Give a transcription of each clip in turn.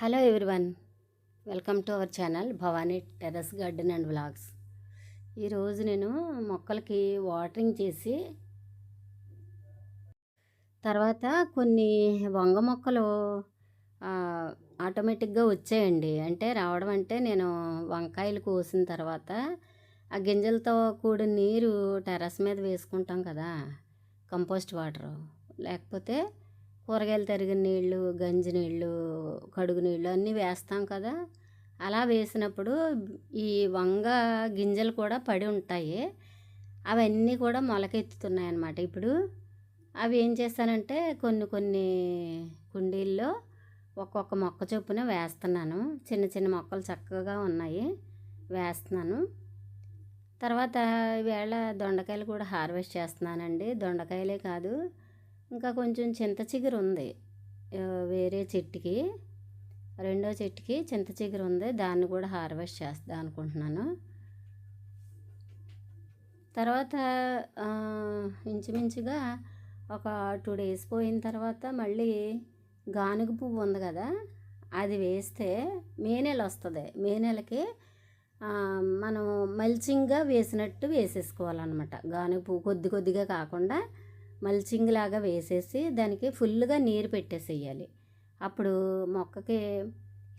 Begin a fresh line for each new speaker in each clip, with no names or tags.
Hello everyone, welcome to our channel Bhavani terrace garden and vlogs. ఈరోజు నేను మొక్కలకి watering చేసి తర్వాత కొన్ని వంగ మొక్కలు ఆటోమేటిక్గా వచ్చాయండి. అంటే రావడం అంటే నేను వంకాయలు కోసిన తర్వాత ఆ గింజలతో కూడిన నీరు టెర్రస్ మీద వేసుకుంటాం కదా, కంపోస్ట్ వాటరు, లేకపోతే కూరగాయలు తరిగిన నీళ్ళు, గంజి నీళ్ళు, కడుగు నీళ్ళు అన్నీ వేస్తాం కదా. అలా వేసినప్పుడు ఈ వంగ గింజలు కూడా పడి ఉంటాయి. అవన్నీ కూడా మొలకెత్తుతున్నాయి అన్నమాట. ఇప్పుడు అవి ఏం చేస్తానంటే కొన్ని కొన్ని కుండీల్లో ఒక్కొక్క మొక్క చొప్పున వేస్తున్నాను. చిన్న చిన్న మొక్కలు చక్కగా ఉన్నాయి, వేస్తున్నాను. తర్వాత ఈవేళ దొండకాయలు కూడా హార్వెస్ట్ చేస్తున్నానండి. దొండకాయలే కాదు, ఇంకా కొంచెం చింత చిగురు ఉంది వేరే చెట్టుకి, రెండో చెట్టుకి చింత చిగురు ఉంది, దాన్ని కూడా హార్వెస్ట్ చేస్తా అనుకుంటున్నాను. తర్వాత ఇంచుమించుగా ఒక 2 days పోయిన తర్వాత మళ్ళీ గానుగ పువ్వు ఉంది కదా, అది వేస్తే మే నెల వస్తుంది. మే నెలకి మనం మల్చింగ్గా వేసినట్టు వేసేసుకోవాలన్నమాట. గానుగ పువ్వు కొద్ది కొద్దిగా కాకుండా మల్చింగ్ లాగా వేసేసి దానికి ఫుల్గా నీరు పెట్టేసేయాలి. అప్పుడు మొక్కకి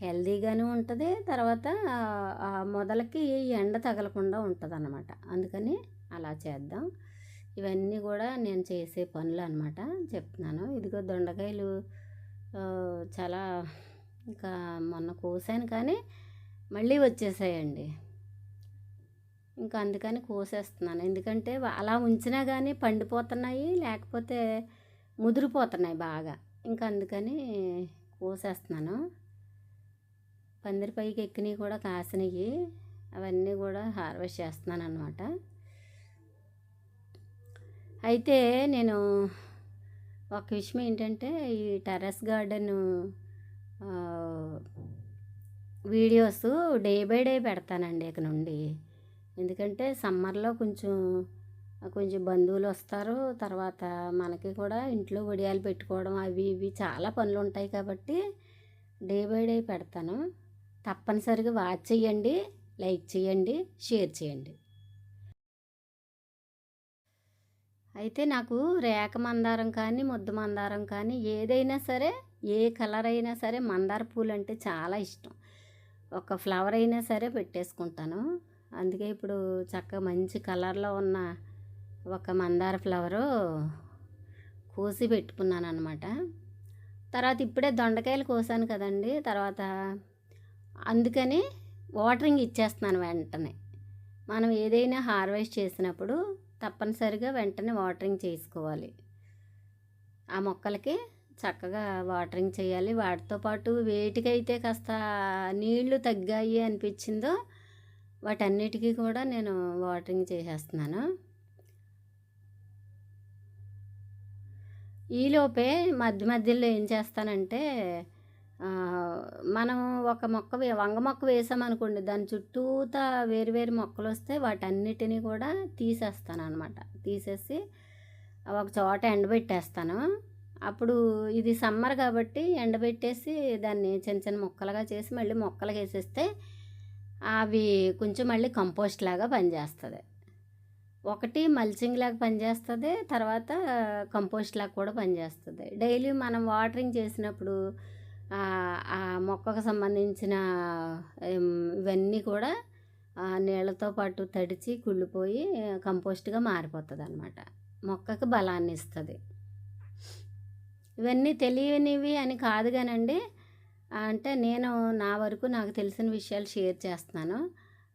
హెల్దీగాను ఉంటుంది, తర్వాత మొదలకి ఎండ తగలకుండా ఉంటుంది అన్నమాట. అందుకని అలా చేద్దాం. ఇవన్నీ కూడా నేను చేసే పనులు అన్నమాట, చెప్తున్నాను. ఇదిగో దొండకాయలు చాలా ఇంకా మొన్న కోసాను కానీ మళ్ళీ వచ్చేసాయండి. ఇంకా అందుకని కోసేస్తున్నాను. ఎందుకంటే అలా ఉంచినా కానీ పండిపోతున్నాయి, లేకపోతే ముదిరిపోతున్నాయి బాగా. ఇంకా అందుకని కోసేస్తున్నాను. పందిరి పైకి ఎక్కినవి కూడా కాసినవి, అవన్నీ కూడా హార్వెస్ట్ చేస్తున్నాను అన్నమాట. అయితే నేను ఒక విషయం ఏంటంటే, ఈ terrace garden videos day by day పెడతానండి ఇక నుండి. ఎందుకంటే సమ్మర్లో కొంచెం బంధువులు వస్తారు, తర్వాత మనకి కూడా ఇంట్లో వడియాలు పెట్టుకోవడం అవి ఇవి చాలా పనులు ఉంటాయి కాబట్టి డే బై డే పెడతాను. తప్పనిసరిగా వాచ్ చేయండి, లైక్ చేయండి, షేర్ చేయండి. అయితే నాకు రేఖ మందారం కానీ ముద్ద మందారం కానీ ఏదైనా సరే, ఏ కలర్ అయినా సరే, మందార పూలు అంటే చాలా ఇష్టం. ఒక ఫ్లవర్ అయినా సరే పెట్టేసుకుంటాను. అందుకే ఇప్పుడు చక్కగా మంచి కలర్లో ఉన్న ఒక మందార ఫ్లవరు కోసి పెట్టుకున్నాను అనమాట. తర్వాత ఇప్పుడే దొండకాయలు కోసాను కదండి, తర్వాత అందుకని వాటరింగ్ ఇచ్చేస్తున్నాను వెంటనే. మనం ఏదైనా హార్వెస్ట్ చేసినప్పుడు తప్పనిసరిగా వెంటనే వాటరింగ్ చేసుకోవాలి. ఆ మొక్కలకి చక్కగా వాటరింగ్ చేయాలి. వాటితో పాటు వేటికైతే కాస్త నీళ్లు తగ్గాయి అనిపించిందో వాటన్నిటికీ కూడా నేను వాటరింగ్ చేసేస్తున్నాను. ఈలోపే మధ్య మధ్యలో ఏం చేస్తానంటే, మనం ఒక వంగ మొక్క వేసామనుకోండి, దాని చుట్టూతా వేరు వేరు మొక్కలు వస్తే వాటన్నిటినీ కూడా తీసేస్తాను అనమాట. తీసేసి ఒక చోట ఎండబెట్టేస్తాను. అప్పుడు ఇది సమ్మర్ కాబట్టి ఎండబెట్టేసి దాన్ని చిన్న చిన్న ముక్కలుగా చేసి మళ్ళీ మొక్కలు వేసేస్తే అవి కొంచెం మళ్ళీ కంపోస్ట్ లాగా పనిచేస్తుంది. ఒకటి మల్చింగ్ లాగా పనిచేస్తుంది, తర్వాత కంపోస్ట్ లాగా కూడా పనిచేస్తుంది. డైలీ మనం వాటరింగ్ చేసినప్పుడు ఆ మొక్కకు సంబంధించిన ఇవన్నీ కూడా నీళ్ళతో పాటు తడిచి కుళ్ళిపోయి కంపోస్ట్గా మారిపోతుంది అన్నమాట. మొక్కకు బలాన్ని ఇస్తుంది. ఇవన్నీ తెలియనివి అని కాదు కానండి, అంటే నేను నా వరకు నాకు తెలిసిన విషయాలు షేర్ చేస్తున్నాను.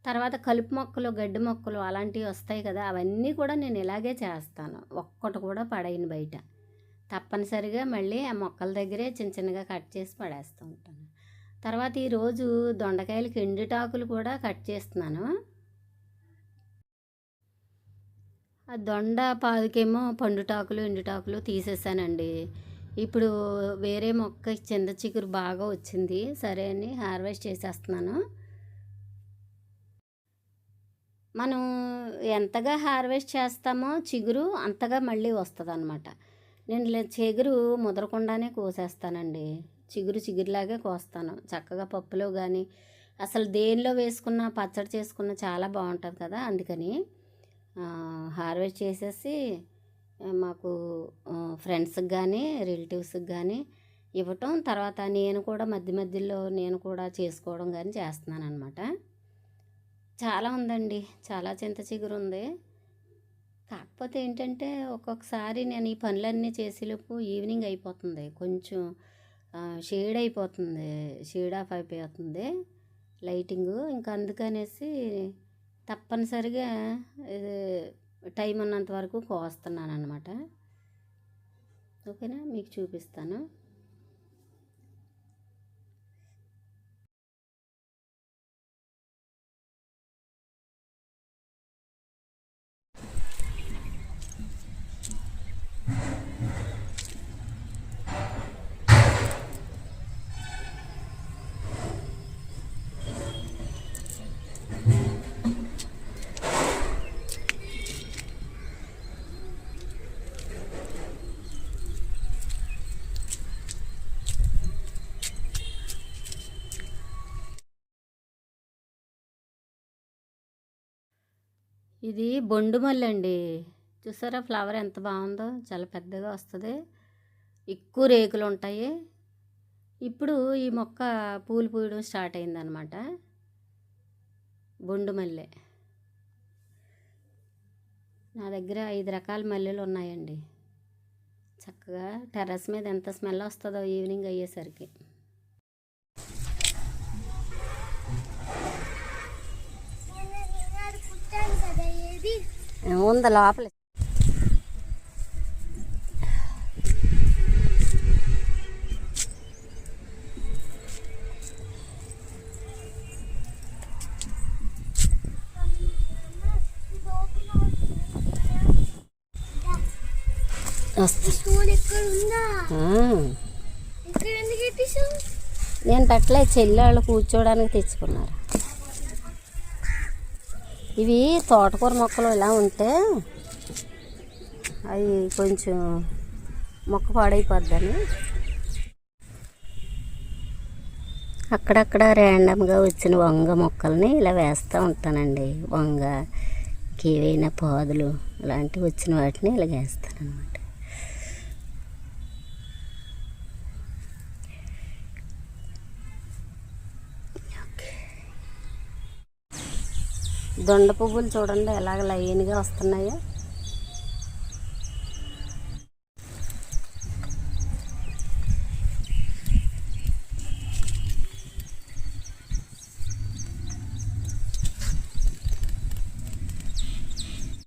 తర్వాత కలుపు మొక్కలు, గడ్డి మొక్కలు అలాంటివి వస్తాయి కదా, అవన్నీ కూడా నేను ఇలాగే చేస్తాను. ఒక్కటి కూడా పడైన బయట. తప్పనిసరిగా మళ్ళీ ఆ మొక్కల దగ్గరే చిన్న చిన్నగా కట్ చేసి పడేస్తూ ఉంటాను. తర్వాత ఈరోజు దొండకాయలకి ఎండుటాకులు కూడా కట్ చేస్తున్నాను. ఆ దొండ పాదుకేమో పండుటాకులు ఎండుటాకులు తీసేసానండి. ఇప్పుడు వేరే మొక్క చింత చిగురు బాగా వచ్చింది, సరే అని హార్వెస్ట్ చేసేస్తున్నాను. మనం ఎంతగా హార్వెస్ట్ చేస్తామో చిగురు అంతగా మళ్ళీ వస్తుంది అన్నమాట. నేను చిగురు ముదరకుండానే కోసేస్తానండి. చిగురులాగే కోస్తాను. చక్కగా పప్పులో కానీ అసలు దేనిలో వేసుకున్న పచ్చడి చేసుకున్న చాలా బాగుంటుంది కదా, అందుకని హార్వెస్ట్ చేసేసి మాకు ఫ్రెండ్స్కి కానీ రిలేటివ్స్కి కానీ ఇవ్వటం, తర్వాత నేను కూడా మధ్య మధ్యలో నేను కూడా చేసుకోవడం కానీ చేస్తున్నాను అనమాట. చాలా ఉందండి, చాలా చింత చిగురు ఉంది. కాకపోతే ఏంటంటే ఒక్కొక్కసారి నేను ఈ పనులన్నీ చేసేలోపు ఈవినింగ్ అయిపోతుంది, కొంచెం షేడ్ అయిపోతుంది, షేడ్ ఆఫ్ అయిపోతుంది లైటింగు. ఇంకా అందుకనేసి తప్పనిసరిగా టైం ఉన్నంత వరకు కోస్తున్నాను అనమాట. ఓకేనా, మీకు చూపిస్తాను. ఇది బొండు మల్లె అండి. చూసారా ఫ్లవర్ ఎంత బాగుందో, చాలా పెద్దగా వస్తుంది, ఎక్కువ రేకులు ఉంటాయి. ఇప్పుడు ఈ మొక్క పూలు పూయడం స్టార్ట్ అయిందనమాట. బొండు మల్లె నా దగ్గర 5 రకాల మల్లెలు ఉన్నాయండి. చక్కగా టెర్రస్ మీద ఎంత స్మెల్ వస్తుందో ఈవినింగ్ అయ్యేసరికి. ఉంది లోపల. నేను పెట్టలే, చెల్లి వాళ్ళు కూర్చోడానికి తెచ్చుకున్నారు. ఇవి తోటకూర మొక్కలు ఇలా ఉంటే అవి కొంచెం మొక్క పాడైపోద్దని అక్కడక్కడ ర్యాండమ్గా వచ్చిన వంగ మొక్కల్ని ఇలా వేస్తూ ఉంటానండి. వంగ, ఇంకేవైనా పాదులు అలాంటివి వచ్చిన వాటిని ఇలా వేస్తాను అనమాట. దొండ పువ్వులు చూడండి ఎలాగ లైన్గా వస్తున్నాయో.